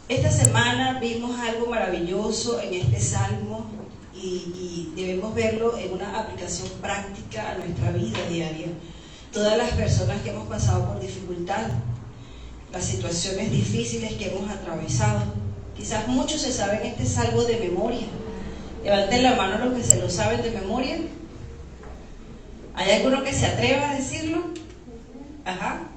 Esta semana vimos algo maravilloso en este salmo y debemos verlo en una aplicación práctica a nuestra vida diaria. Todas las personas que hemos pasado por dificultad, las situaciones difíciles que hemos atravesado, quizás muchos se saben este salmo de memoria. Levanten la mano los que se lo saben de memoria. ¿Hay alguno que se atreva a decirlo? Ajá.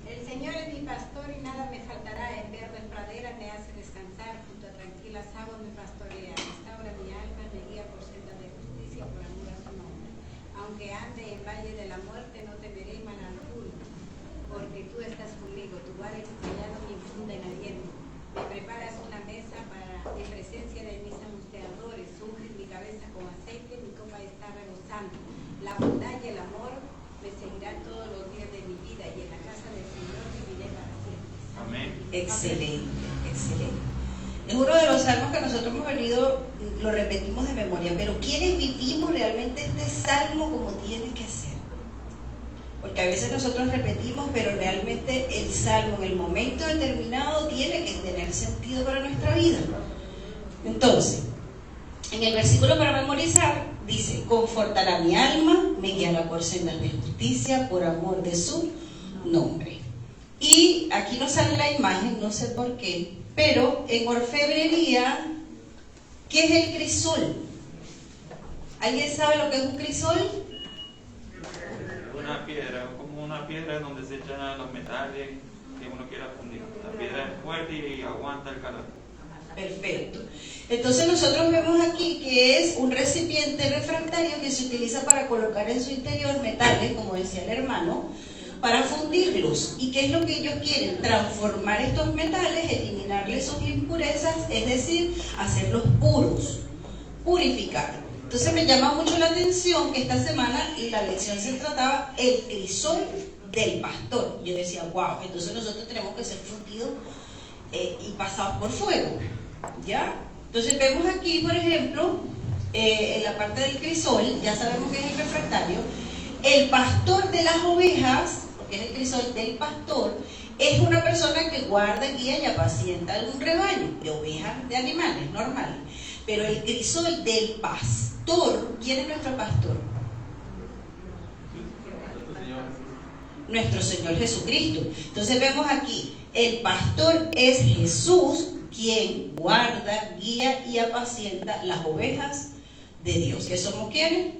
El Señor es mi pastor y nada me faltará. En verdes praderas me hace descansar, junto a tranquilas aguas me pastorea. Restaura mi alma, me guía por sendas de justicia por amor a su nombre. Aunque ande en valle de la muerte, no temeré mal alguno, porque tú estás conmigo. Tu vara y tu callado me infunden aliento. Me preparas una mesa en presencia de mis angustiadores. Unges mi cabeza con aceite, mi copa está rebosando. La bondad y el amor me seguirán todos los días de mi vida, y en la casa del Señor viviré para siempre. Amén. Excelente, excelente. Es uno de los salmos que nosotros hemos venido, lo repetimos de memoria, pero ¿quiénes vivimos realmente este salmo como tiene que ser? Porque a veces nosotros repetimos, pero realmente el salmo en el momento determinado tiene que tener sentido para nuestra vida. Entonces, en el versículo para memorizar dice: confortará mi alma, me guiará por sendas de justicia, por amor de su nombre. Y aquí no sale la imagen, no sé por qué, pero en orfebrería, ¿qué es el crisol? ¿Alguien sabe lo que es un crisol? Una piedra, como una piedra donde se echan los metales que uno quiera fundir. La piedra es fuerte y aguanta el calor. Perfecto. Entonces nosotros vemos aquí que es un recipiente refractario que se utiliza para colocar en su interior metales, como decía el hermano, para fundirlos. ¿Y qué es lo que ellos quieren? Transformar estos metales, eliminarles sus impurezas, es decir, hacerlos puros, purificarlos. Entonces me llama mucho la atención que esta semana la lección se trataba el crisol del pastor. Yo decía, wow, entonces nosotros tenemos que ser fundidos y pasados por fuego, ¿ya? Entonces vemos aquí, por ejemplo, en la parte del crisol, ya sabemos que es el refractario. El pastor de las ovejas, porque es el crisol del pastor, es una persona que guarda, guía y apacienta un rebaño de ovejas, de animales normales. Pero el crisol del pastor, ¿quién es nuestro pastor? Nuestro Señor Jesucristo. Entonces vemos aquí, el pastor es Jesús, quien guarda, guía y apacienta las ovejas de Dios. ¿Qué somos quiénes?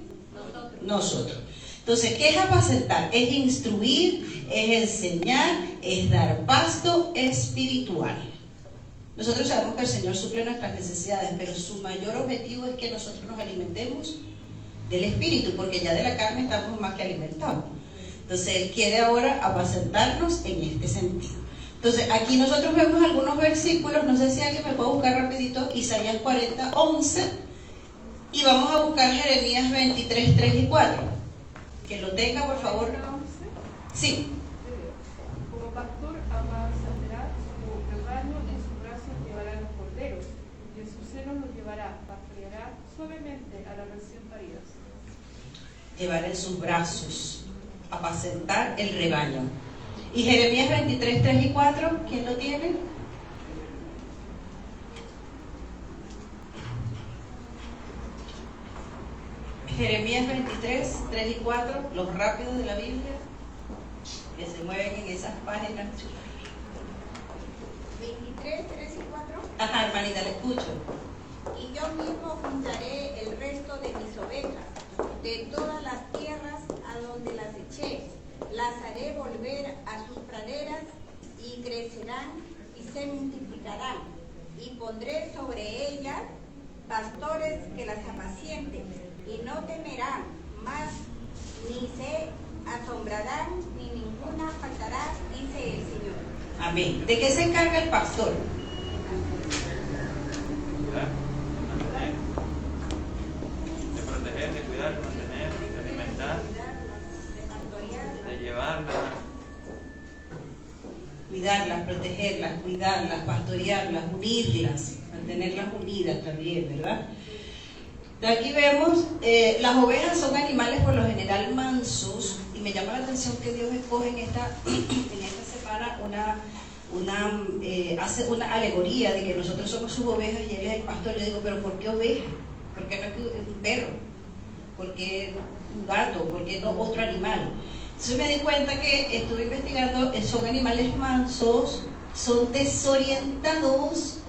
Nosotros. Entonces, ¿qué es apacentar? Es instruir, es enseñar, es dar pasto espiritual. Nosotros sabemos que el Señor suple nuestras necesidades, pero su mayor objetivo es que nosotros nos alimentemos del Espíritu, porque ya de la carne estamos más que alimentados. Entonces, Él quiere ahora apacentarnos en este sentido. Entonces, aquí nosotros vemos algunos versículos, no sé si alguien me puede buscar rapidito, Isaías 40, 11, y vamos a buscar Jeremías 23, 3 y 4. Que lo tenga, por favor. Sí. Como pastor apacentará su rebaño, en su brazo llevará los corderos, y en su seno los llevará, pastoreará suavemente a la recién paridas. Llevar en sus brazos, apacentar el rebaño. Y Jeremías 23, 3 y 4, ¿quién lo tiene? Jeremías 23, 3 y 4, los rápidos de la Biblia, que se mueven en esas páginas. 23, 3 y 4. Ajá, hermanita, le escucho. Y yo mismo juntaré el resto de mis ovejas de todas las tierras a donde las eché. Las haré volver a sus praderas y crecerán y se multiplicarán. Y pondré sobre ellas pastores que las apacienten, y no temerán más, ni se asombrarán, ni ninguna faltará, dice el Señor. Amén. ¿De qué se encarga el pastor? De proteger, de cuidar, de mantener, de alimentar, de llevarla. Cuidarlas, protegerlas, cuidarlas, pastorearlas, unirlas, mantenerlas unidas también, ¿verdad? Aquí vemos, las ovejas son animales por lo general mansos, y me llama la atención que Dios escoge en esta semana una hace una alegoría de que nosotros somos sus ovejas y él es el pastor. Yo digo, pero ¿por qué oveja? ¿Por qué no es un perro? ¿Por qué un gato? ¿Por qué no otro animal? Entonces me di cuenta que estuve investigando, son animales mansos, son desorientados,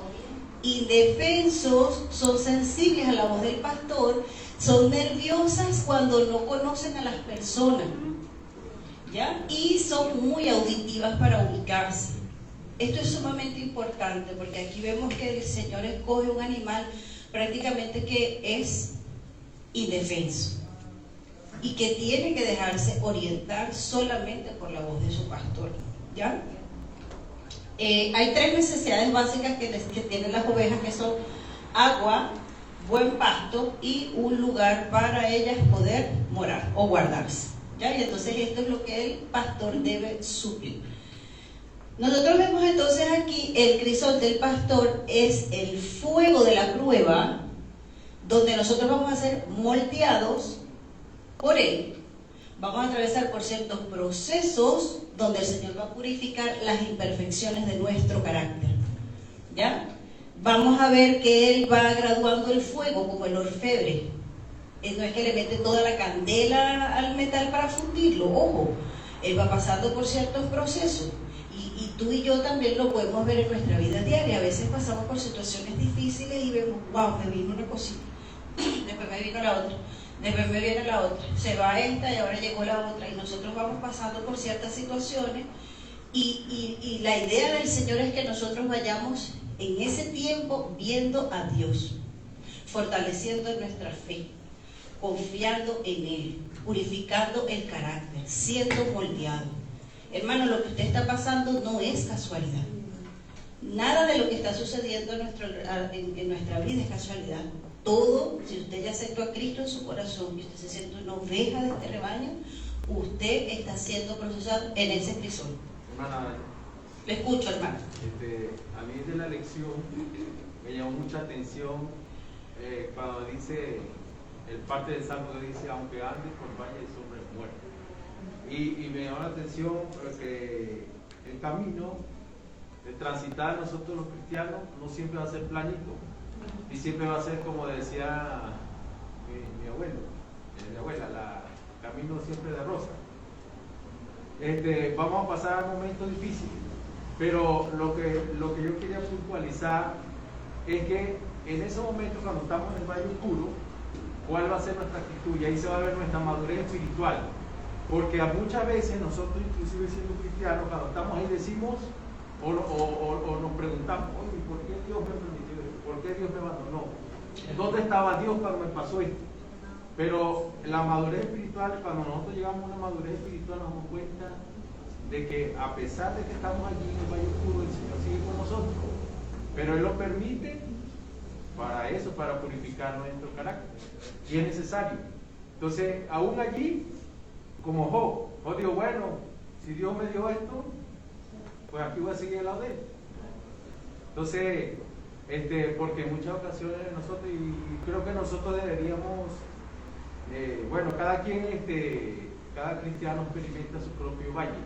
indefensos, son sensibles a la voz del pastor, son nerviosas cuando no conocen a las personas, ¿ya? Y son muy auditivas para ubicarse. Esto es sumamente importante porque aquí vemos que el Señor escoge un animal prácticamente que es indefenso y que tiene que dejarse orientar solamente por la voz de su pastor, ¿ya? Hay 3 necesidades básicas que tienen las ovejas, que son agua, buen pasto y un lugar para ellas poder morar o guardarse, ¿ya? Y entonces esto es lo que el pastor debe suplir. Nosotros vemos entonces aquí el crisol del pastor es el fuego de la prueba, donde nosotros vamos a ser moldeados por él. Vamos a atravesar por ciertos procesos donde el Señor va a purificar las imperfecciones de nuestro carácter, ¿ya? Vamos a ver que Él va graduando el fuego como el orfebre. No es que le mete toda la candela al metal para fundirlo, ojo. Él va pasando por ciertos procesos. Y tú y yo también lo podemos ver en nuestra vida diaria. A veces pasamos por situaciones difíciles y vemos, wow, me vino una cosita, después me vino la otra. Después me viene la otra, se va esta y ahora llegó la otra, y nosotros vamos pasando por ciertas situaciones y la idea del Señor es que nosotros vayamos en ese tiempo viendo a Dios, fortaleciendo nuestra fe, confiando en Él, purificando el carácter, siendo moldeado. Hermano, lo que usted está pasando no es casualidad. Nada de lo que está sucediendo en nuestra vida es casualidad. Todo, si usted ya aceptó a Cristo en su corazón y usted se siente una oveja de este rebaño, usted está siendo procesado en ese crisol. Hermana, le escucho, hermano. A mí de la lección me llamó mucha atención cuando dice el parte del Salmo que dice, aunque ande por valle de sombra de muerte. Y me llamó la atención porque el camino de transitar nosotros los cristianos no siempre va a ser planito. Y siempre va a ser como decía mi abuelo, mi abuela, camino siempre de rosa. Vamos a pasar momentos difíciles, pero lo que yo quería puntualizar es que en esos momentos, cuando estamos en el valle oscuro, ¿cuál va a ser nuestra actitud? Y ahí se va a ver nuestra madurez espiritual, porque muchas veces nosotros, inclusive siendo cristianos, cuando estamos ahí decimos o nos preguntamos, oye, ¿por qué Dios me permitió? ¿Por qué Dios me abandonó? ¿Dónde estaba Dios cuando me pasó esto? Pero la madurez espiritual, cuando nosotros llegamos a una madurez espiritual, nos damos cuenta de que a pesar de que estamos allí en el valle oscuro, el Señor sigue con nosotros. Pero Él lo permite para eso, para purificar nuestro carácter. Y es necesario. Entonces, aún allí, como Job dijo, bueno, si Dios me dio esto, pues aquí voy a seguir al lado de Él. Entonces, porque en muchas ocasiones nosotros, y creo que nosotros deberíamos, bueno, cada cristiano experimenta su propio valle,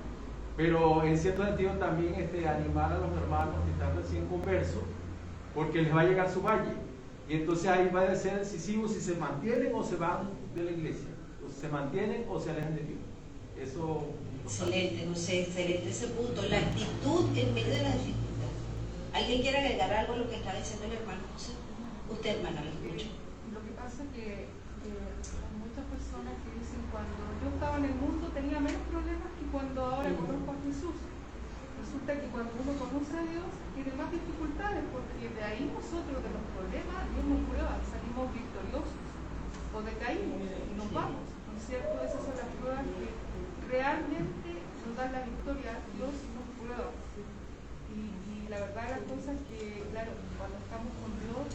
pero en cierto sentido también animar a los hermanos que están recién conversos, porque les va a llegar su valle, y entonces ahí va a ser decisivo si se mantienen o se van de la iglesia, o si se mantienen o se alejan de Dios. Eso. Excelente, no sé, excelente ese punto, la actitud en medio de la dificultad. ¿Alguien quiere agregar algo a lo que está diciendo el hermano José? Usted, hermana, lo escucho. Lo que pasa es que hay muchas personas que dicen, cuando yo estaba en el mundo tenía menos problemas que cuando ahora conozco a Jesús. Resulta que cuando uno conoce a Dios tiene más dificultades, porque de ahí nosotros, de los problemas, Dios nos prueba, salimos victoriosos o decaímos y nos vamos, ¿no es cierto? Esas son las pruebas que realmente nos dan la victoria. Dios nos prueba. Y la verdad las cosas que, claro, cuando estamos con Dios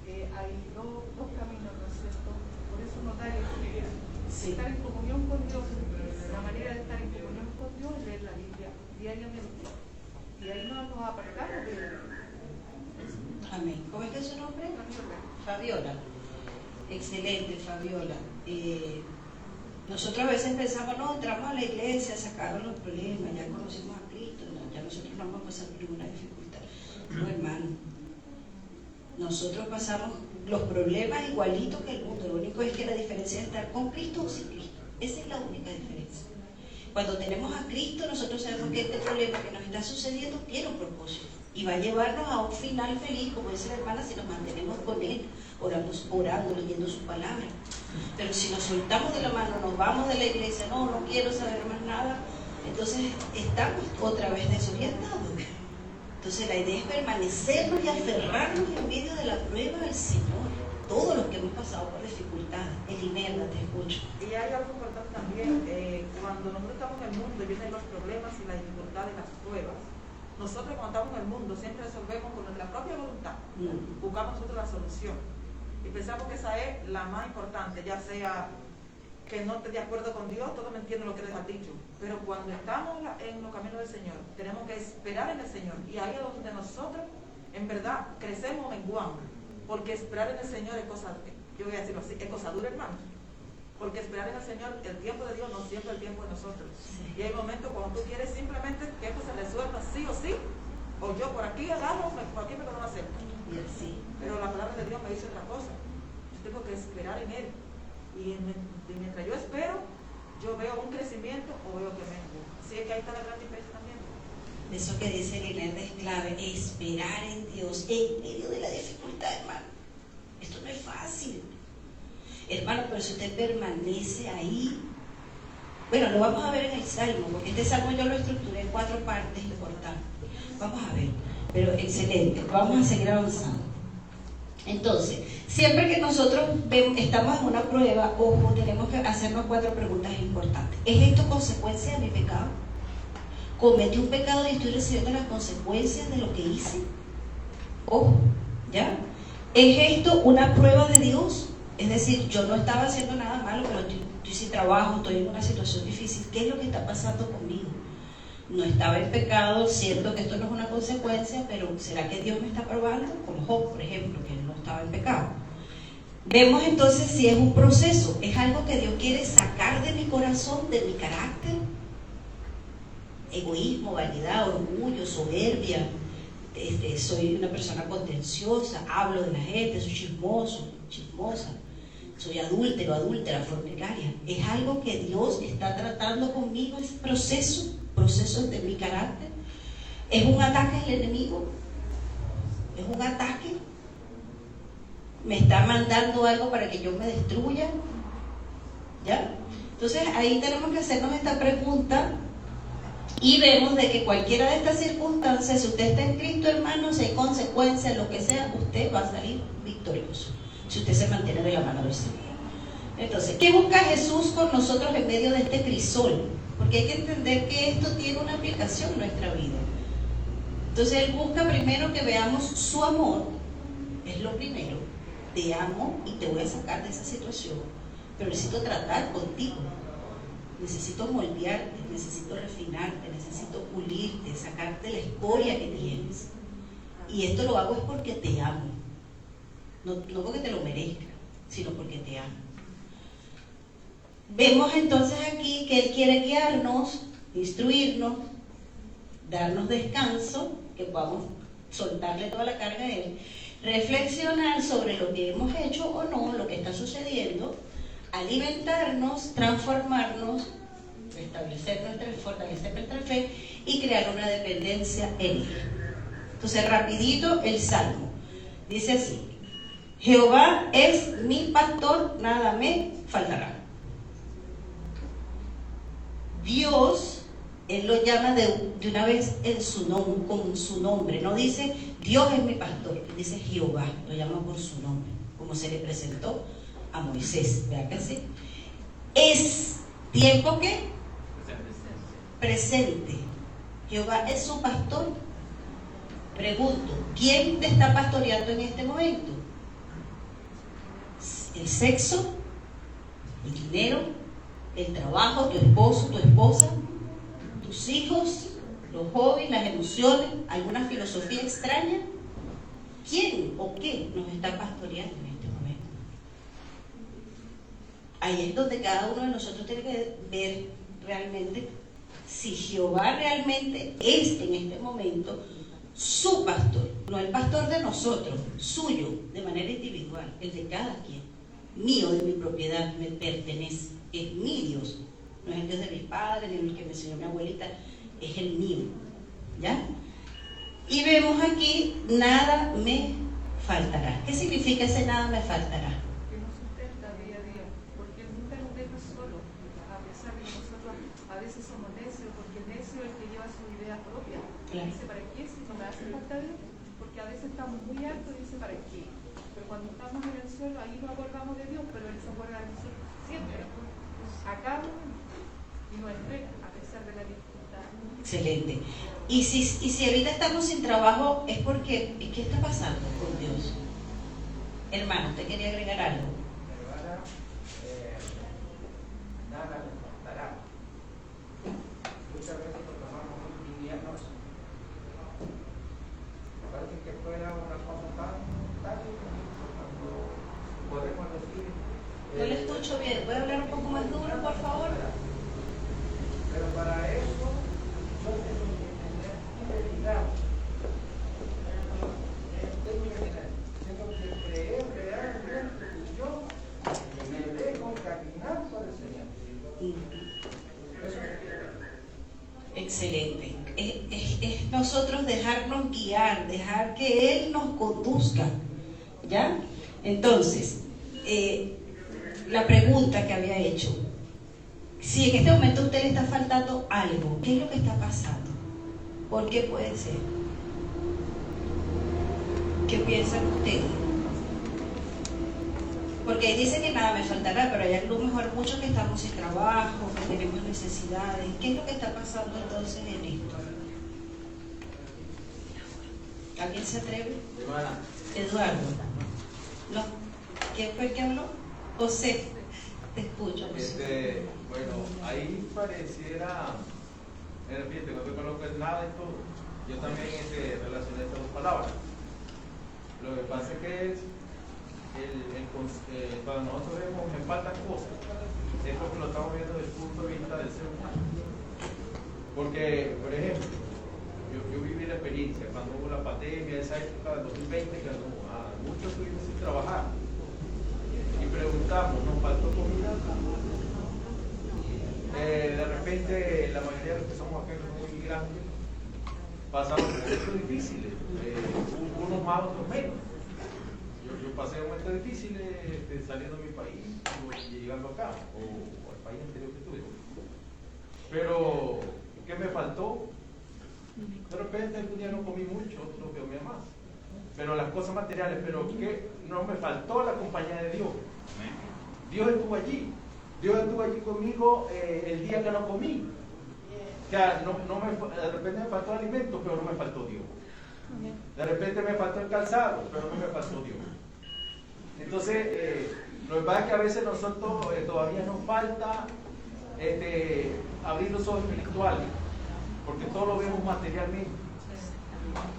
hay dos caminos, ¿no es cierto? Por eso nos da elegir estar en comunión con Dios. La manera de estar en comunión con Dios es leer la Biblia diariamente. Y ahí no nos apartamos de Él. Amén. ¿Cómo es que es su nombre? Fabiola. Fabiola. Excelente, Fabiola. Nosotros a veces pensamos, no, entramos a la iglesia, sacaron los problemas, ya conocimos a Cristo, no, ya nosotros no vamos a pasando ninguna dificultad. No, hermano. Nosotros pasamos los problemas igualitos que el mundo. Lo único es que la diferencia es estar con Cristo o sin Cristo. Esa es la única diferencia. Cuando tenemos a Cristo, nosotros sabemos que este problema que nos está sucediendo tiene un propósito y va a llevarnos a un final feliz, como dice la hermana, si nos mantenemos con Él, orando, leyendo su palabra. Pero si nos soltamos de la mano, nos vamos de la iglesia, no quiero saber más nada, entonces estamos otra vez desorientados. Entonces la idea es permanecernos y aferrarnos en medio de la prueba del Señor. Todos los que hemos pasado por dificultades. Elinerda, te escucho. Y hay algo importante también, cuando nosotros estamos en el mundo y vienen los problemas y las dificultades, las pruebas, nosotros cuando estamos en el mundo siempre resolvemos con nuestra propia voluntad, buscamos nosotros la solución. Y pensamos que esa es la más importante, ya sea que no esté de acuerdo con Dios, todos me entienden lo que les ha dicho. Pero cuando estamos en los caminos del Señor, tenemos que esperar en el Señor. Y ahí es donde nosotros, en verdad, crecemos menguando. Porque esperar en el Señor es cosa, yo voy a decirlo así, es cosa dura, hermano. Porque esperar en el Señor, el tiempo de Dios no siempre el tiempo de nosotros. Sí. Y hay momentos cuando tú quieres simplemente que esto se resuelva sí o sí, o yo por aquí agarro, por aquí me lo acepto. Y así. Pero la palabra de Dios me dice otra cosa. Yo tengo que esperar en Él. Y mientras yo espero, yo veo un crecimiento o veo que mengo. Así es que ahí está la gran diferencia también. Eso que dice Elinerda es clave, esperar en Dios en medio de la dificultad, hermano. Esto no es fácil. Hermano, pero si usted permanece ahí, bueno, lo vamos a ver en el Salmo, porque este Salmo yo lo estructuré en 4 partes importantes. Vamos a ver, pero excelente, vamos a seguir avanzando. Entonces, siempre que nosotros estamos en una prueba, ojo, tenemos que hacernos 4 preguntas importantes. ¿Es esto consecuencia de mi pecado? ¿Cometí un pecado y estoy recibiendo las consecuencias de lo que hice? Ojo, ¿ya? ¿Es esto una prueba de Dios? Es decir, yo no estaba haciendo nada malo, pero estoy sin trabajo, estoy en una situación difícil. ¿Qué es lo que está pasando conmigo? No estaba en pecado, siento que esto no es una consecuencia, pero ¿será que Dios me está probando? Como Job, por ejemplo, que no estaba en pecado. Vemos entonces si es un proceso, es algo que Dios quiere sacar de mi corazón, de mi carácter. Egoísmo, vanidad, orgullo, soberbia, soy una persona contenciosa, hablo de la gente, soy chismosa, soy adúltero, adúltera, fornicaria. Es algo que Dios está tratando conmigo, es procesos de mi carácter. Es un ataque al enemigo, es un ataque, me está mandando algo para que yo me destruya, ¿ya? Entonces ahí tenemos que hacernos esta pregunta. Y vemos de que cualquiera de estas circunstancias, si usted está en Cristo, hermano, si hay consecuencias, lo que sea, usted va a salir victorioso, si usted se mantiene de la mano del Señor. Entonces, ¿qué busca Jesús con nosotros en medio de este crisol? Porque hay que entender que esto tiene una aplicación en nuestra vida. Entonces, Él busca primero que veamos su amor, es lo primero. Te amo y te voy a sacar de esa situación, pero necesito tratar contigo. Necesito moldearte, necesito refinarte, necesito pulirte, sacarte la escoria que tienes. Y esto lo hago es porque te amo. No porque te lo merezca, sino porque te amo. Vemos entonces aquí que Él quiere guiarnos, instruirnos, darnos descanso, que podamos soltarle toda la carga a Él, reflexionar sobre lo que hemos hecho o no, lo que está sucediendo, alimentarnos, transformarnos, fortalecer nuestra fe y crear una dependencia en Él. Entonces, rapidito el Salmo. Dice así: Jehová es mi pastor, nada me faltará. Dios, Él lo llama de una vez en su nombre, con su nombre. No dice Dios es mi pastor, dice Jehová, lo llama por su nombre, como se le presentó a Moisés. ¿Verdad que sí? Es tiempo que presente. Jehová es su pastor. Pregunto, ¿quién te está pastoreando en este momento? ¿El sexo? ¿El dinero? ¿El trabajo? ¿Tu esposo? ¿Tu esposa? ¿Tus hijos? ¿Los hobbies? ¿Las emociones? ¿Alguna filosofía extraña? ¿Quién o qué nos está pastoreando en este momento? Ahí es donde cada uno de nosotros tiene que ver realmente si Jehová realmente es en este momento su pastor, no el pastor de nosotros, suyo, de manera individual, el de cada quien, mío, de mi propiedad, me pertenece, es mi Dios, no es el Dios de mis padres, ni el que me enseñó mi abuelita, es el mío, ¿ya? Y vemos aquí, nada me faltará. ¿Qué significa ese nada me faltará? Que nos sustenta día a día, porque Él nunca nos deja solo, a pesar de que nosotros a veces somos necios, porque el necio es el que lleva su idea propia. Claro. Dice, ¿para qué? Si no me hace falta Dios, porque a veces estamos muy altos y dice, ¿para qué? Pero cuando estamos en el suelo, ahí nos acordamos de Dios, pero Él se acuerda de nosotros siempre, a cada momento, y nos entrega a pesar de la dificultad. Excelente. Y si ahorita estamos sin trabajo, es porque, ¿qué está pasando con Dios? Hermano, ¿usted quería agregar algo? Hermana, nada me faltará. Muchas veces lo tomamos muy livianos. Parece que fuera una cosa tan cuando podemos decir. No le escucho bien. ¿Puede hablar un poco más duro, por favor? Pero para eso yo tengo que tener fidelidad. Tengo que creer realmente que yo me dejo caminar por el Señor. Eso es. Excelente. Es nosotros dejarnos guiar, dejar que Él nos conduzca, ¿ya? Entonces, la pregunta que había hecho, si en este momento a usted le está faltando algo, ¿qué es lo que está pasando? ¿Por qué puede ser? ¿Qué piensan ustedes? Porque ahí dice que nada me faltará, pero hay a lo mejor muchos que estamos sin trabajo, que tenemos necesidades. ¿Qué es lo que está pasando entonces en esto? ¿Alguien se atreve? Eduardo. No. ¿Quién fue el que habló? José. Te escucho, José. Bueno, ahí pareciera, fíjate, no te conozco nada de todo. Yo también relacioné estas dos palabras. Lo que pasa es que cuando nosotros vemos me faltan cosas, es porque lo estamos viendo desde el punto de vista del ser humano. Porque, por ejemplo, yo viví la experiencia cuando hubo la pandemia, esa época del 2020, que muchos estuvimos sin trabajar. Y preguntamos, ¿nos faltó comida? De repente, la mayoría de los que somos aquí muy grandes pasamos momentos difíciles, unos más, otros menos. Yo pasé momentos difíciles saliendo de mi país y llegando acá, o al país anterior que tuve. Pero, ¿qué me faltó? De repente algún día no comí mucho, otro comí más. Pero las cosas materiales, pero ¿qué? No me faltó la compañía de Dios. Dios estuvo allí. Dios estuvo allí conmigo el día que no comí. O sea, de repente me faltó alimento, pero no me faltó Dios. De repente me faltó el calzado, pero no me faltó Dios. Entonces, lo que pasa es que a veces nosotros todavía nos falta abrir los ojos espirituales, porque todo lo vemos materialmente.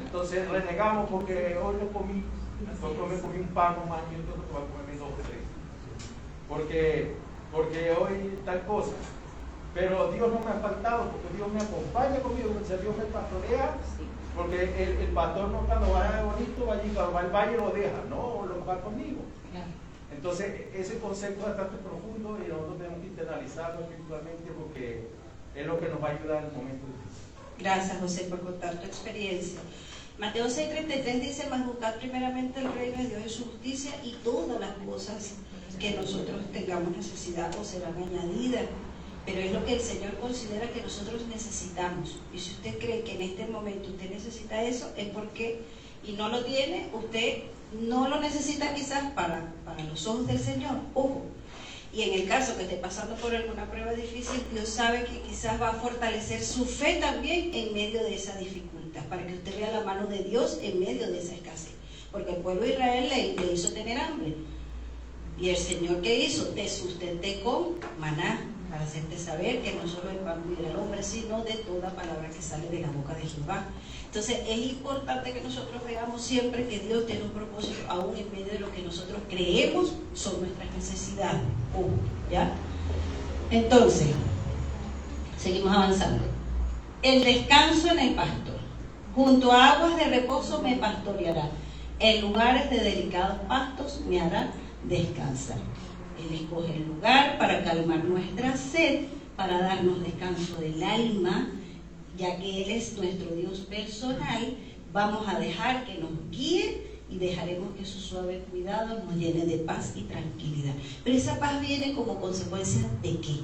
Entonces renegamos porque hoy no comí, me comí un pan o más y yo creo que voy a comerme 2 o 3. Porque hoy tal cosa. Pero Dios no me ha faltado, porque Dios me acompaña conmigo, o sea, Dios me pastorea, porque el pastor no cuando va a bonito, va allí, cuando va al valle lo deja, no, lo va conmigo. Entonces ese concepto es bastante profundo y nosotros tenemos que internalizarlo espiritualmente porque es lo que nos va a ayudar en el momento difícil. Gracias, José, por contar tu experiencia. Mateo 6:33 dice, mas buscad primeramente el reino de Dios y su justicia y todas las cosas que nosotros tengamos necesidad o serán añadidas. Pero es lo que el Señor considera que nosotros necesitamos. Y si usted cree que en este momento usted necesita eso, es porque, y no lo tiene, usted no lo necesita quizás para los ojos del Señor. Ojo. Y en el caso que esté pasando por alguna prueba difícil, Dios sabe que quizás va a fortalecer su fe también en medio de esa dificultad, para que usted vea la mano de Dios en medio de esa escasez. Porque el pueblo de Israel le hizo tener hambre. Y el Señor, ¿qué hizo? Te sustenté con maná, para hacerte saber que no solo el pan vive del hombre, sino de toda palabra que sale de la boca de Jehová. Entonces es importante que nosotros veamos siempre que Dios tiene un propósito, aún en medio de lo que nosotros creemos son nuestras necesidades. ¿Ya? Entonces, seguimos avanzando. el descanso en el pasto. Junto a aguas de reposo me pastoreará. En lugares de delicados pastos me hará descansar. Él escoge el lugar para calmar nuestra sed, para darnos descanso del alma, ya que Él es nuestro Dios personal. Vamos a dejar que nos guíe y dejaremos que su suave cuidado nos llene de paz y tranquilidad. Pero esa paz viene como consecuencia ¿de qué?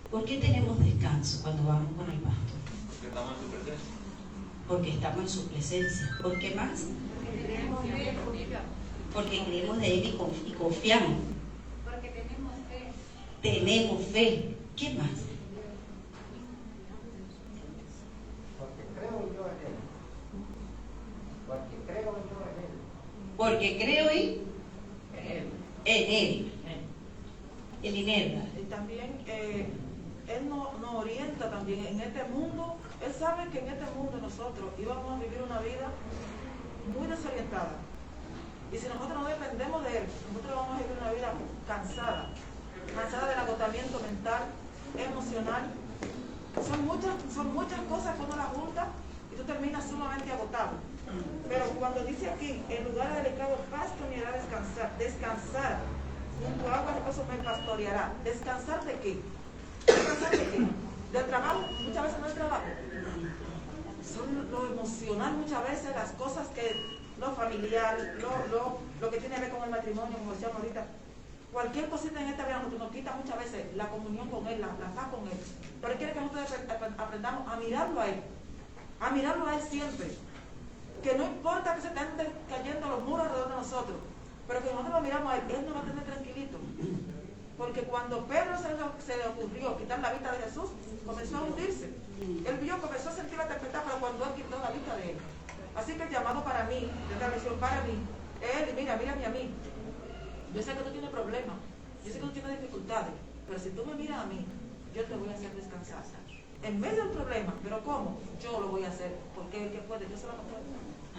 ¿Por qué tenemos descanso cuando vamos por el pasto? Porque estamos en su presencia. Porque estamos en su presencia. ¿Por qué más? Porque creemos de Él y confiamos. Porque tenemos fe. Tenemos fe. ¿Qué más? Porque creo yo en Él. Porque creo yo en Él. Porque creo en Él. El inerva. Y también Él nos orienta también en este mundo. Él sabe que en este mundo nosotros íbamos a vivir una vida muy desorientada. Y si nosotros no dependemos de Él, nosotros vamos a vivir una vida cansada del agotamiento mental, emocional. Son muchas cosas que uno las junta y tú terminas sumamente agotado. Pero cuando dice aquí, en lugar de delicado pasto me hará descansar, junto a agua de reposo me pastoreará. ¿Descansar de qué? ¿Descansar de qué? ¿Del trabajo? Muchas veces no del trabajo. Son lo emocional muchas veces, las cosas que, lo familiar, lo que tiene que ver con el matrimonio, como decíamos ahorita. Cualquier cosita en esta vida nos quita muchas veces la comunión con Él, la paz con Él. Pero Él quiere que nosotros aprendamos a mirarlo a Él siempre. Que no importa que se estén cayendo los muros alrededor de nosotros, pero que nosotros lo miramos a Él nos va a tener tranquilito. Porque cuando Pedro se le ocurrió quitar la vista de Jesús, comenzó a hundirse. Él comenzó a sentir la tempestad, pero cuando Él quitó la vista de Él. Así que el llamado para mí, de esta lección para mí, es, mírame a mí. Yo sé que tú tienes problemas, yo sé que tú tienes dificultades, pero si tú me miras a mí, yo te voy a hacer descansar. En medio del problema, pero ¿cómo? Yo lo voy a hacer, porque el que puede, yo se lo puedo.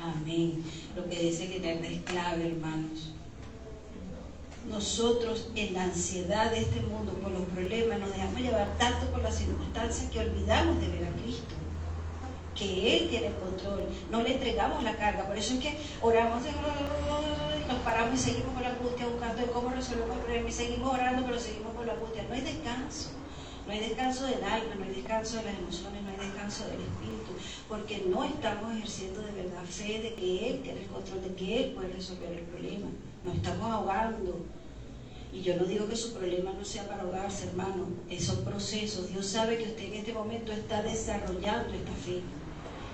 Amén. Lo que dice que tener es clave, hermanos. Nosotros en la ansiedad de este mundo, por los problemas, nos dejamos llevar tanto por las circunstancias que olvidamos de ver a Cristo, que Él tiene el control, no le entregamos la carga. Por eso es que oramos, nos paramos y seguimos con la angustia buscando cómo resolvemos el problema y seguimos orando, pero seguimos con la angustia. No hay descanso. No hay descanso del alma, no hay descanso de las emociones, no hay descanso del espíritu, porque no estamos ejerciendo de verdad fe de que Él tiene el control, de que Él puede resolver el problema. Nos estamos ahogando. Y yo no digo que su problema no sea para ahogarse, hermano. Son procesos. Dios sabe que usted en este momento está desarrollando esta fe.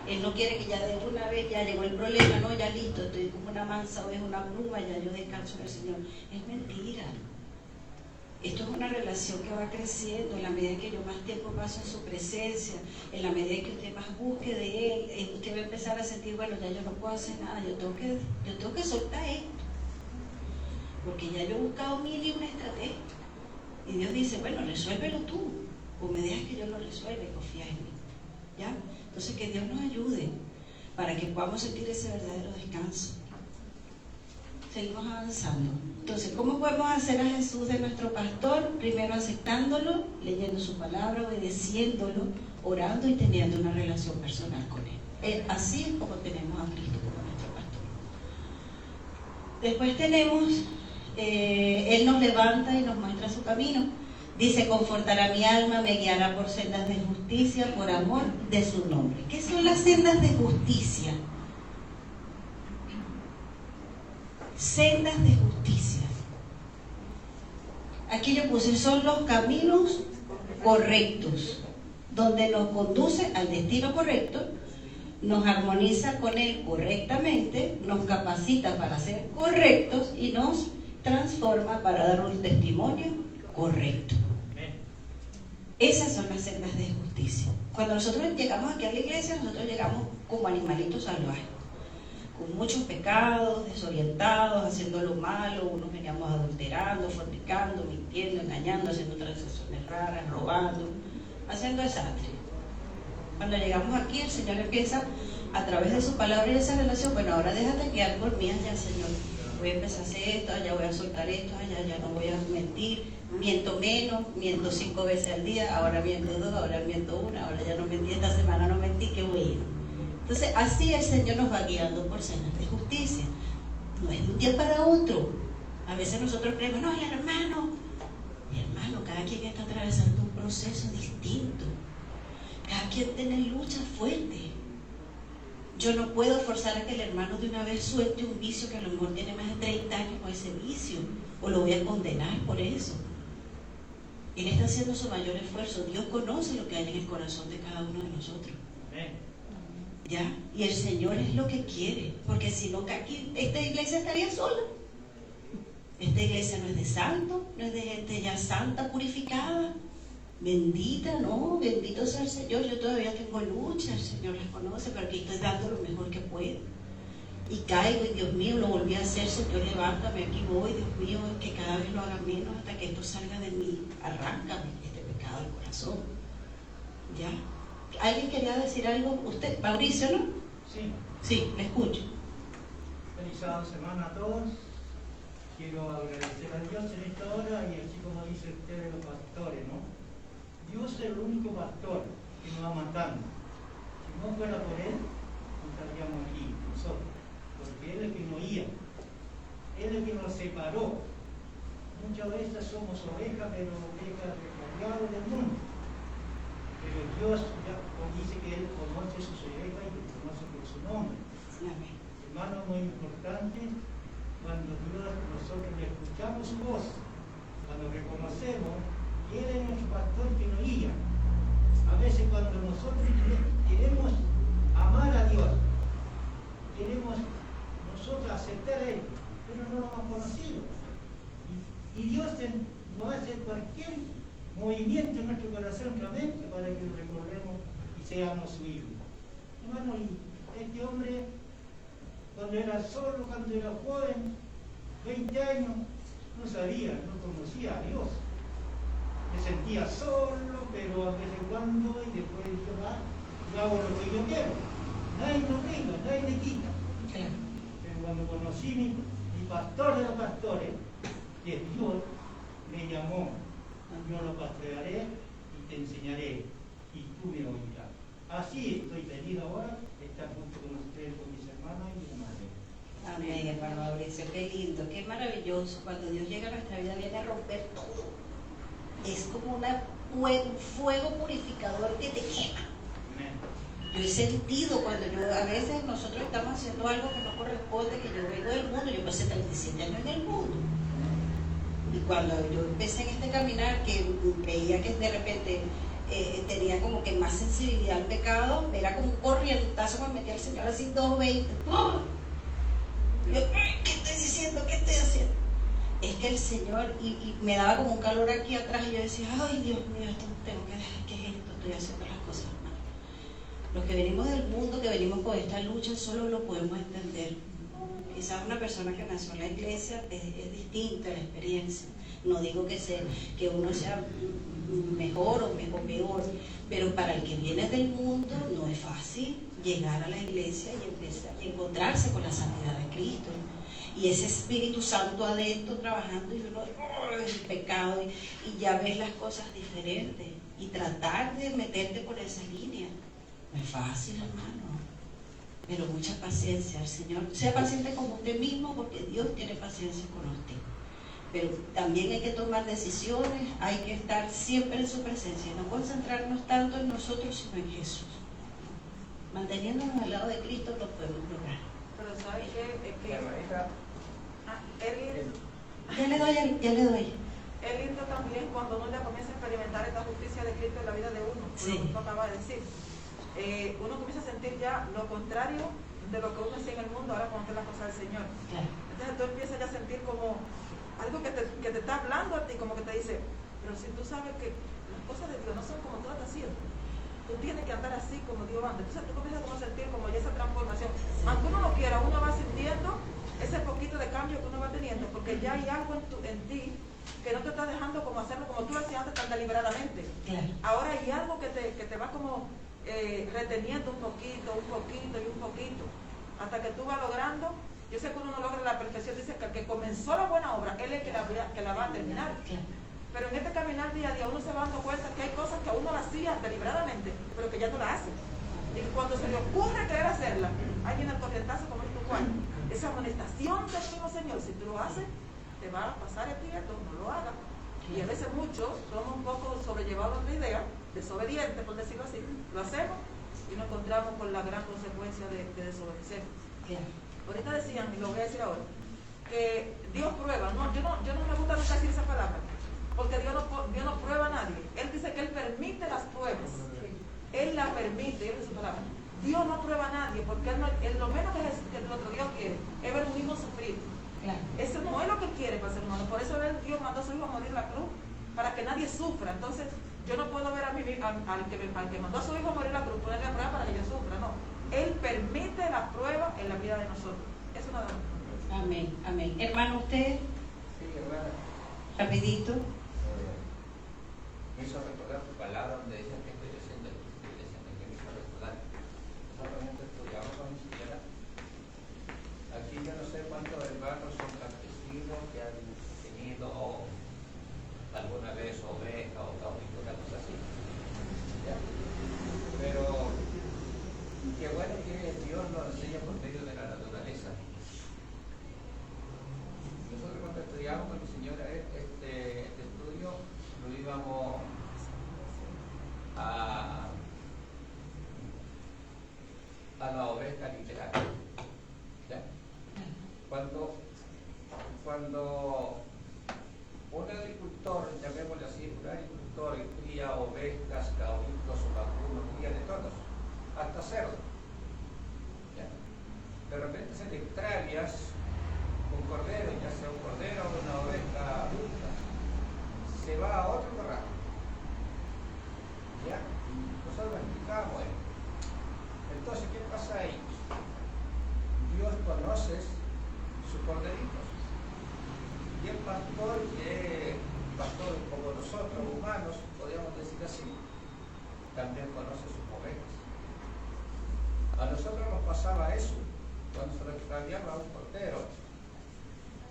Él no quiere que ya de una vez ya llegó el problema, no, ya listo, estoy como una mansa o es una pluma, ya yo descanso en el Señor. Es mentira. Esto es una relación que va creciendo en la medida que yo más tiempo paso en su presencia, en la medida que usted más busque de Él, usted va a empezar a sentir, bueno, ya yo no puedo hacer nada, yo tengo que soltar esto, porque ya yo he buscado 1001 estrategia. Y Dios dice, bueno, resuélvelo tú, o me dejas que yo lo resuelva y confías en mí. ¿Ya? Entonces que Dios nos ayude para que podamos sentir ese verdadero descanso. Seguimos avanzando. Entonces, ¿cómo podemos hacer a Jesús de nuestro pastor? Primero aceptándolo, leyendo su palabra, obedeciéndolo, orando y teniendo una relación personal con Él. Así es como tenemos a Cristo como nuestro pastor. Después tenemos, Él nos levanta y nos muestra su camino. Dice, confortará mi alma, me guiará por sendas de justicia, por amor de su nombre. ¿Qué son las sendas de justicia? Sendas de justicia. Aquí yo puse, son los caminos correctos, donde nos conduce al destino correcto, nos armoniza con Él correctamente, nos capacita para ser correctos y nos transforma para dar un testimonio correcto. Esas son las sendas de justicia. Cuando nosotros llegamos aquí a la iglesia, nosotros llegamos como animalitos salvajes, con muchos pecados, desorientados, haciendo lo malo. Unos veníamos adulterando, fornicando, mintiendo, engañando, haciendo transacciones raras, robando, haciendo desastre. Cuando llegamos aquí, el Señor empieza a través de su palabra y de esa relación, bueno, ahora déjate guiar por mí allá, Señor. Voy a empezar a hacer esto, allá voy a soltar esto, allá ya no voy a mentir, Miento menos, miento 5 veces al día, ahora miento 2, ahora miento 1, ahora ya no mentí, esta semana no mentí, qué bueno. Entonces, así el Señor nos va guiando por sendas de justicia. No es de un día para otro. A veces nosotros creemos, no, mi hermano, cada quien está atravesando un proceso distinto. Cada quien tiene luchas fuertes. Yo no puedo forzar a que el hermano de una vez suelte un vicio que a lo mejor tiene más de 30 años con ese vicio, o lo voy a condenar por eso. Él está haciendo su mayor esfuerzo. Dios conoce lo que hay en el corazón de cada uno de nosotros. ¿Ya? Y el Señor es lo que quiere, porque si no, aquí esta iglesia estaría sola. Esta iglesia no es de santos, no es de gente ya santa, purificada, bendita, no, bendito sea el Señor. Yo todavía tengo lucha, el Señor las conoce, pero aquí estoy dando lo mejor que puedo. Y caigo, y Dios mío, lo volví a hacer, Señor, levántame, aquí voy, Dios mío, que cada vez lo haga menos hasta que esto salga de mí. Arráncame este pecado del corazón. ¿Ya? ¿Alguien quería decir algo? ¿Usted? Mauricio, ¿no? Sí. Sí, le escucho. Feliz sábado semana a todos. Quiero agradecer a Dios en esta hora y así como dice usted de los pastores, ¿no? Dios es el único pastor que nos va matando. Si no fuera por Él, no estaríamos aquí nosotros, porque Él es el que nos guía, Él es el que nos separó. Muchas veces somos ovejas, pero ovejas recargadas del mundo. Pero Dios ya dice que Él conoce sus ovejas y que conoce por su nombre. Amén. Hermano, muy importante, cuando Dios, nosotros le escuchamos su voz, cuando reconocemos que Él es nuestro pastor que nos guía. A veces cuando nosotros queremos amar a Dios, queremos nosotros aceptar a Él, pero no lo hemos conocido. Y Dios nos hace cualquier movimiento en nuestro corazón, nuestra mente, para que lo recordemos y seamos su hijo. Hermano, y este hombre, cuando era solo, cuando era joven, 20 años, no sabía, no conocía a Dios. Me sentía solo, pero a vez en cuando, y después dije, yo hago lo que yo quiero. Nadie me obliga, nadie me quita. Pero cuando conocí mi pastor de los pastores, que Dios me llamó, yo lo pastorearé y te enseñaré, y tú me oirás. Así estoy feliz ahora, estar junto con ustedes, con mis hermanos y mi madre. Amén, hermano Mauricio, qué lindo, qué maravilloso. Cuando Dios llega a nuestra vida viene a romper todo. Es como un fuego purificador que te quema. Amén. Yo he sentido cuando a veces nosotros estamos haciendo algo que no corresponde, que yo vengo del mundo, yo pasé 37 años en el mundo. Y cuando yo empecé en este caminar, que veía que de repente tenía como que más sensibilidad al pecado, era como un corrientazo cuando metía al Señor así 2:20. ¡Oh! Yo, ¿qué estoy diciendo? ¿Qué estoy haciendo? Es que el Señor, y me daba como un calor aquí atrás, y yo decía, ay Dios mío, esto tengo que dejar, ¿qué es esto? Estoy haciendo las cosas mal. Los que venimos del mundo, que venimos con esta lucha, solo lo podemos entender. Quizás una persona que nació en la iglesia es distinta la experiencia. No digo que uno sea mejor o peor, pero para el que viene del mundo no es fácil llegar a la iglesia y empezar a encontrarse con la santidad de Cristo. Y ese Espíritu Santo adentro trabajando y uno, el pecado, y ya ves las cosas diferentes. Y tratar de meterte por esa línea no es fácil, hermano. Pero mucha paciencia al Señor. Sea paciente con usted mismo, porque Dios tiene paciencia con usted. Pero también hay que tomar decisiones, hay que estar siempre en su presencia y no concentrarnos tanto en nosotros, sino en Jesús. Manteniéndonos al lado de Cristo lo podemos lograr. Pero ¿sabes qué? Es que Ya le doy. es lindo también cuando uno ya comienza a experimentar esta justicia de Cristo en la vida de uno, Sí. como usted acaba de decir. Uno comienza a sentir ya lo contrario de lo que uno hacía en el mundo ahora cuando hace las cosas del Señor. Claro. Entonces tú empiezas ya a sentir como algo que te está hablando a ti, como que te dice, pero si tú sabes que las cosas de Dios no son como tú las estás haciendo, tú tienes que andar así como Dios anda. Entonces tú comienzas como a sentir como ya esa transformación. Aunque uno no quiera, uno va sintiendo ese poquito de cambio que uno va teniendo, porque ya hay algo en ti que no te está dejando como hacerlo como tú lo hacías antes tan deliberadamente. Claro. Ahora hay algo que te va como reteniendo un poquito, hasta que tú vas logrando. Yo sé que uno no logra la perfección, dice que el que comenzó la buena obra, él es el que la va a terminar. Claro. Pero en este caminar día a día uno se va dando cuenta que hay cosas que uno las hacía deliberadamente, pero que ya no las hace. Y cuando se le ocurre querer hacerla, ahí viene el corrientazo como es tu cual. Esa amonestación del mismo Señor, si tú lo haces, te va a pasar el tiempo, no lo hagas. Y a veces muchos somos un poco sobrellevados a otra idea, desobedientes, por decirlo así, lo hacemos y nos encontramos con la gran consecuencia de desobedecer. Ahorita decían, y lo voy a decir ahora, que Dios prueba. No, yo no me gusta nunca decir esa palabra, porque Dios no prueba a nadie. Él dice que Él permite las pruebas. Él la permite, él es su palabra. Dios no prueba a nadie, porque él lo menos que el otro Dios quiere es ver un hijo sufrir. Claro. Eso no es lo que quiere para el ser humano. Por eso Dios mandó a su hijo a morir en la cruz, para que nadie sufra. Entonces, yo no puedo ver a mí al que mandó a su hijo a morir en la cruz, ponerle a prueba para que yo sufra. No. Él permite la prueba en la vida de nosotros. Eso nada más. Amén, amén. Hermano, usted. Sí, hermana. Rapidito. Me hizo recordar tu palabra donde dice que estoy haciendo que me hizo recordar. Solamente estudiamos con mi señora. Aquí yo no sé cuántos hermanos son campesinos que han tenido alguna vez oveja o cabrito, una cosa así. ¿Ya? Pero qué bueno que Dios nos enseña por medio de la naturaleza. Nosotros cuando estudiamos con mi señora este estudio, lo íbamos a la oveja literal. ¿Ya? Cuando un agricultor, llamémosle así, un agricultor cría ovejas, cabritos o vacunos, cría de todos, hasta cerdos. ¿Ya? De repente se le extravias un cordero, ya sea un cordero o una oveja adulta, se va a otro corral. ¿Ya? Nosotros explicamos esto. Entonces, ¿qué pasa ahí? Dios conoce sus corderitos. Y el pastor, que es pastor como nosotros, humanos, podríamos decir así, también conoce sus ovejas. A nosotros nos pasaba eso. Cuando se le extraviaba un cordero,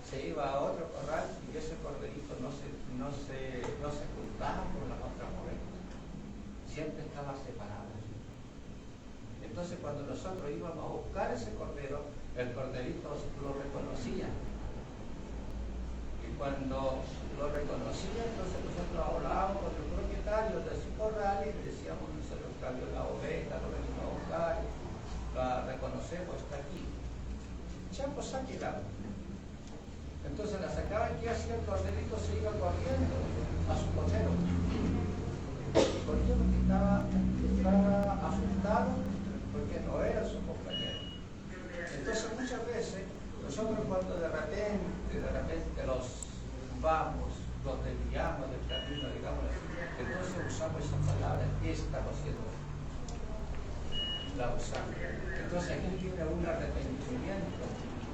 se iba a otro corral y ese corderito no se juntaba con las otras ovejas. Siempre estaba separado. Entonces cuando nosotros íbamos a buscar ese cordero, el corderito lo reconocía. Y cuando lo reconocía, entonces nosotros hablábamos con el propietario de su corral y le decíamos, no se lo extravió la oveja, lo venimos a buscar, la reconocemos, está aquí. Ya pues ha quedado. Entonces la sacaban, ¿qué hacía el corderito? Se iba corriendo a su cordero. Porque estaba asustado porque no era su compañero. Entonces muchas veces nosotros cuando de repente los vamos, los desviamos del camino, digamos así, entonces usamos esa palabra, ¿qué estamos haciendo? La usamos. Entonces aquí tiene un arrepentimiento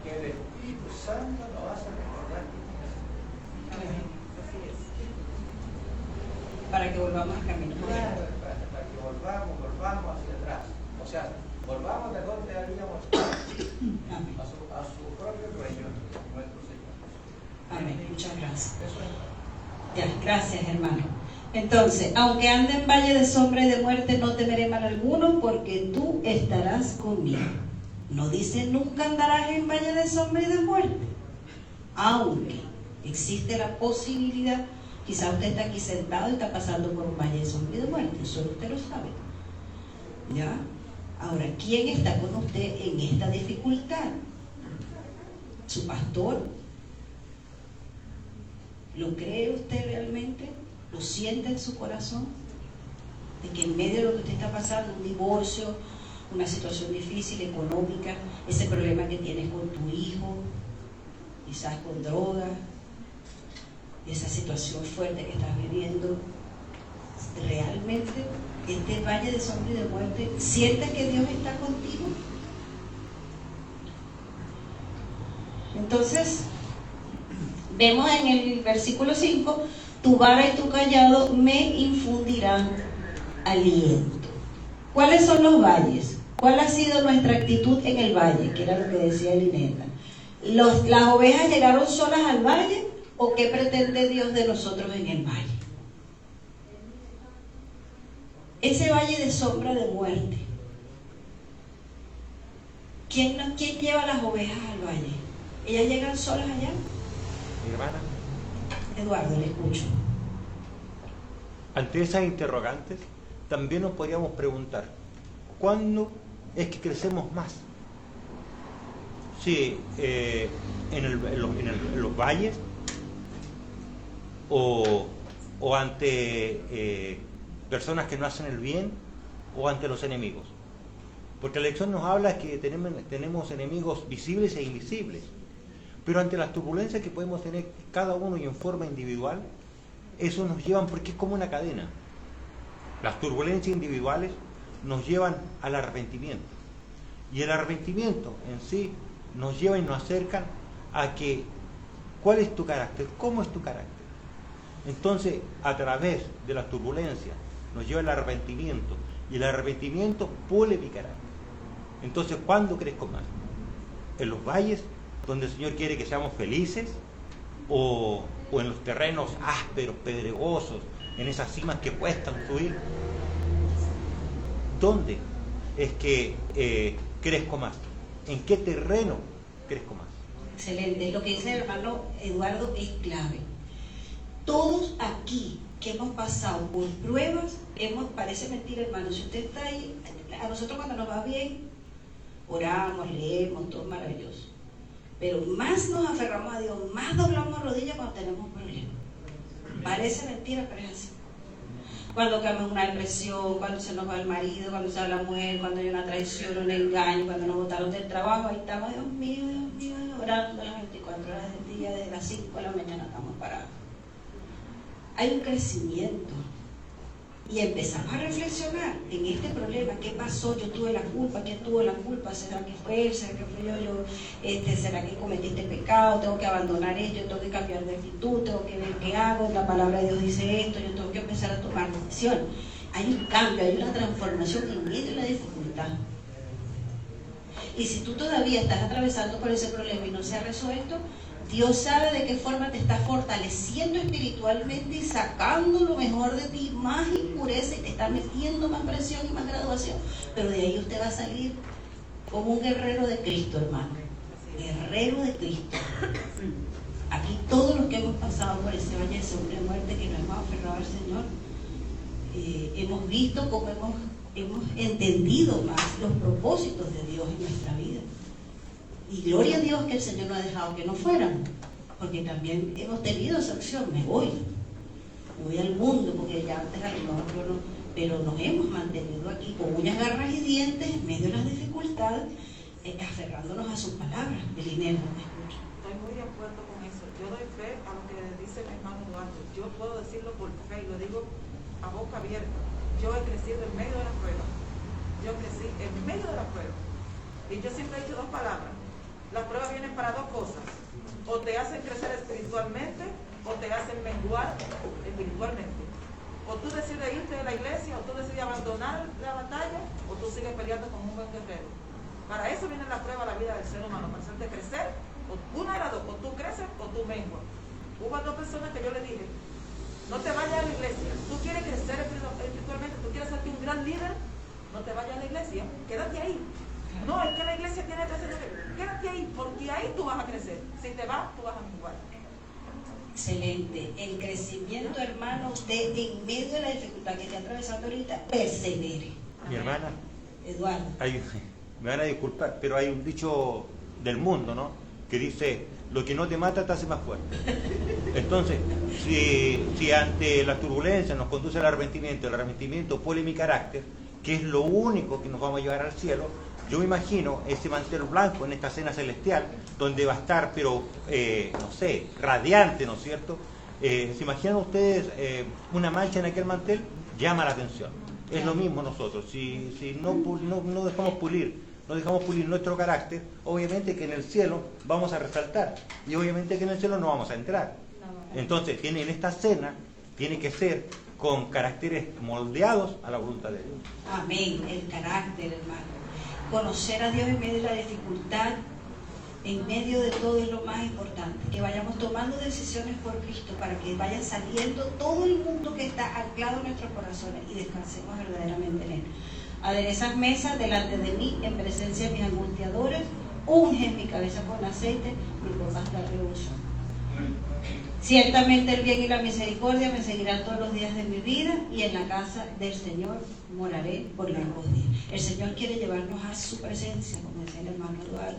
que el Espíritu Santo nos hace recordar que tiene que hacer. Así es. Para que volvamos al camino. Para que volvamos hacia atrás. O sea, volvamos de donde habíamos estado, a su propio dueño, nuestro Señor. Amén. Muchas gracias. Eso es. Ya, gracias, hermano. Entonces, aunque ande en valle de sombra y de muerte, no temeré mal alguno, porque tú estarás conmigo. No dice nunca andarás en valle de sombra y de muerte. Aunque existe la posibilidad, quizá usted está aquí sentado y está pasando por un valle de sombra y de muerte, solo usted lo sabe. ¿Ya? Ahora, ¿quién está con usted en esta dificultad? ¿Su pastor? ¿Lo cree usted realmente? ¿Lo siente en su corazón? De que en medio de lo que usted está pasando, un divorcio, una situación difícil económica, ese problema que tienes con tu hijo, quizás con drogas, esa situación fuerte que estás viviendo, realmente este valle de sombra y de muerte, ¿sientes que Dios está contigo? Entonces, vemos en el versículo 5, tu vara y tu callado me infundirán aliento. ¿Cuáles son los valles? ¿Cuál ha sido nuestra actitud en el valle? Que era lo que decía Lineta. ¿Las ovejas llegaron solas al valle ¿O qué pretende Dios de nosotros en el valle? Ese valle de sombra de muerte. ¿Quién lleva las ovejas al valle? ¿Ellas llegan solas allá? Mi hermana. Eduardo, le escucho. Ante esas interrogantes, también nos podríamos preguntar, ¿cuándo es que crecemos más? Si en los valles o ante personas que no hacen el bien o ante los enemigos. Porque la lección nos habla que tenemos enemigos visibles e invisibles. Pero ante las turbulencias que podemos tener cada uno y en forma individual, eso nos llevan, porque es como una cadena. Las turbulencias individuales nos llevan al arrepentimiento. Y el arrepentimiento en sí nos lleva y nos acerca a que, ¿cuál es tu carácter? ¿Cómo es tu carácter? Entonces, a través de las turbulencias, nos lleva el arrepentimiento. Y el arrepentimiento pule mi carácter. Entonces, ¿cuándo crezco más? ¿En los valles, donde el Señor quiere que seamos felices? ¿O en los terrenos ásperos, pedregosos, en esas cimas que cuestan subir? ¿Dónde es que crezco más? ¿En qué terreno crezco más? Excelente. Lo que dice el hermano Eduardo es clave. Todos aquí que hemos pasado por pruebas, parece mentira, hermano, si usted está ahí, a nosotros cuando nos va bien, oramos, leemos, todo maravilloso. Pero más nos aferramos a Dios, más doblamos rodillas cuando tenemos problemas. Parece mentira, pero es así. Cuando caemos en una depresión, cuando se nos va el marido, cuando se va la mujer, cuando hay una traición, un engaño, cuando nos botaron del trabajo, ahí estamos, Dios mío, orando las 24 horas del día, desde las 5 de la mañana estamos parados. Hay un crecimiento. Y empezamos a reflexionar en este problema. ¿Qué pasó? Yo tuve la culpa. ¿Quién tuvo la culpa? ¿Será que fue él? ¿Será que fui yo? ¿Será que cometí este pecado? ¿Tengo que abandonar esto? ¿Tengo que cambiar de actitud? ¿Tengo que ver qué hago? La palabra de Dios dice esto. Yo tengo que empezar a tomar decisiones. Hay un cambio, hay una transformación en medio de la dificultad. Y si tú todavía estás atravesando por ese problema y no se ha resuelto, Dios sabe de qué forma te está fortaleciendo espiritualmente y sacando lo mejor de ti, más impureza, y te está metiendo más presión y más graduación. Pero de ahí usted va a salir como un guerrero de Cristo, hermano. Guerrero de Cristo. Aquí todos los que hemos pasado por ese valle de sombra de muerte, que nos hemos aferrado al Señor, hemos visto cómo hemos entendido más los propósitos de Dios en nuestra vida. Y gloria a Dios que el Señor no ha dejado que no fuéramos, porque también hemos tenido esa opción. Me voy al mundo, porque ya antes a lo mejor yo no, pero nos hemos mantenido aquí con uñas, garras y dientes en medio de las dificultades, aferrándonos a sus palabras. Elineo, te escucho. Estoy muy de acuerdo con eso. Yo doy fe a lo que dice mi hermano Eduardo. Yo puedo decirlo por fe y lo digo a boca abierta. Yo he crecido en medio de la prueba. Yo crecí en medio de la prueba. Y yo siempre he dicho dos palabras. Las pruebas vienen para dos cosas: o te hacen crecer espiritualmente o te hacen menguar espiritualmente. O tú decides irte de la iglesia, o tú decides abandonar la batalla, o tú sigues peleando como un buen guerrero. Para eso viene la prueba a la vida del ser humano, para hacerte crecer. O una de las dos, o tú creces o tú menguas. Hubo dos personas que yo le dije: no te vayas a la iglesia. Tú quieres crecer espiritualmente, tú quieres ser un gran líder, no te vayas a la iglesia, quédate ahí. No, es que la iglesia tiene que hacer. Quédate ahí, porque ahí tú vas a crecer. Si te vas, tú vas a menguar. Excelente. El crecimiento, hermano, usted en medio de la dificultad que está atravesando ahorita, persevere. Mi hermana, Eduardo. Me van a disculpar, pero hay un dicho del mundo, ¿no?, que dice: lo que no te mata te hace más fuerte. Entonces, si ante las turbulencias nos conduce al arrepentimiento, el arrepentimiento pone mi carácter, que es lo único que nos vamos a llevar al cielo, yo me imagino ese mantel blanco en esta cena celestial, donde va a estar, pero, no sé, radiante, ¿no es cierto? ¿Se imaginan ustedes una mancha en aquel mantel? Llama la atención. Es lo mismo nosotros. Si no dejamos pulir, nuestro carácter, obviamente que en el cielo vamos a resaltar, y obviamente que en el cielo no vamos a entrar. Entonces, en esta cena tiene que ser con caracteres moldeados a la voluntad de Dios. Amén. El carácter, hermano. Conocer a Dios en medio de la dificultad en medio de todo es lo más importante, que vayamos tomando decisiones por Cristo para que vaya saliendo todo el mundo que está anclado en nuestros corazones y descansemos verdaderamente en Él. Aderezas mesas delante de mí en presencia de mis angustiadores, unge mi cabeza con aceite, mi copa está rebosando. Ciertamente el bien y la misericordia me seguirán todos los días de mi vida y en la casa del Señor moraré por largos días. El Señor quiere llevarnos a su presencia, como decía el hermano Eduardo.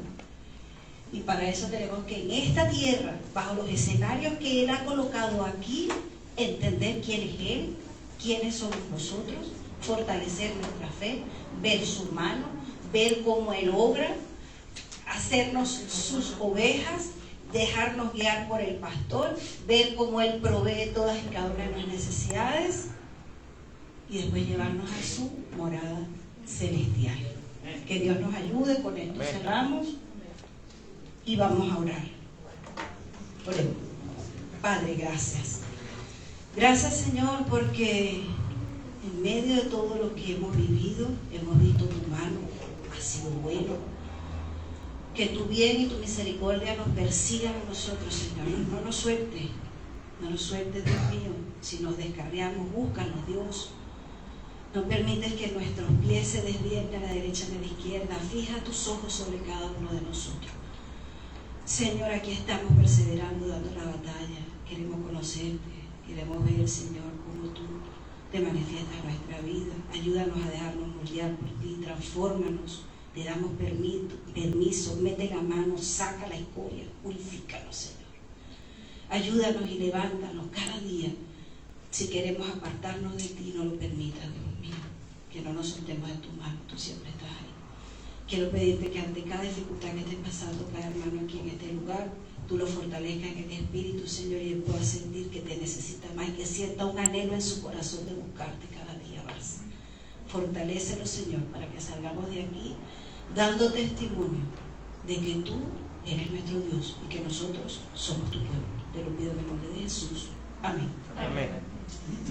Y para eso tenemos que en esta tierra, bajo los escenarios que Él ha colocado aquí, entender quién es Él, quiénes somos nosotros, fortalecer nuestra fe, ver su mano, ver cómo Él obra, hacernos sus ovejas, dejarnos guiar por el pastor, ver cómo Él provee todas y cada una de nuestras necesidades y después llevarnos a su morada celestial. Que Dios nos ayude, con esto cerramos y vamos a orar. Oremos. Padre, gracias. Gracias, Señor, porque en medio de todo lo que hemos vivido, hemos visto tu mano, ha sido bueno. Que tu bien y tu misericordia nos persigan a nosotros, Señor. No nos sueltes, Dios mío. Si nos descarriamos, búscanos, Dios. No permites que nuestros pies se desvíen a la derecha ni a la izquierda. Fija tus ojos sobre cada uno de nosotros. Señor, aquí estamos perseverando, dando la batalla. Queremos conocerte, queremos ver, Señor, cómo tú te manifiestas en nuestra vida. Ayúdanos a dejarnos moldear por ti, transfórmanos. Te damos permiso, mete la mano, saca la escoria, purifícanos, Señor. Ayúdanos y levántanos cada día. Si queremos apartarnos de ti, no lo permitas, Dios mío. Que no nos soltemos de tu mano, tú siempre estás ahí. Quiero pedirte que ante cada dificultad que esté pasando cada hermano aquí en este lugar, tú lo fortalezcas en el Espíritu, Señor, y él pueda sentir que te necesita más y que sienta un anhelo en su corazón de buscarte cada día más. Fortalécelo, Señor, para que salgamos de aquí dando testimonio de que tú eres nuestro Dios y que nosotros somos tu pueblo. Te lo pido en el nombre de Jesús. Amén. Amén.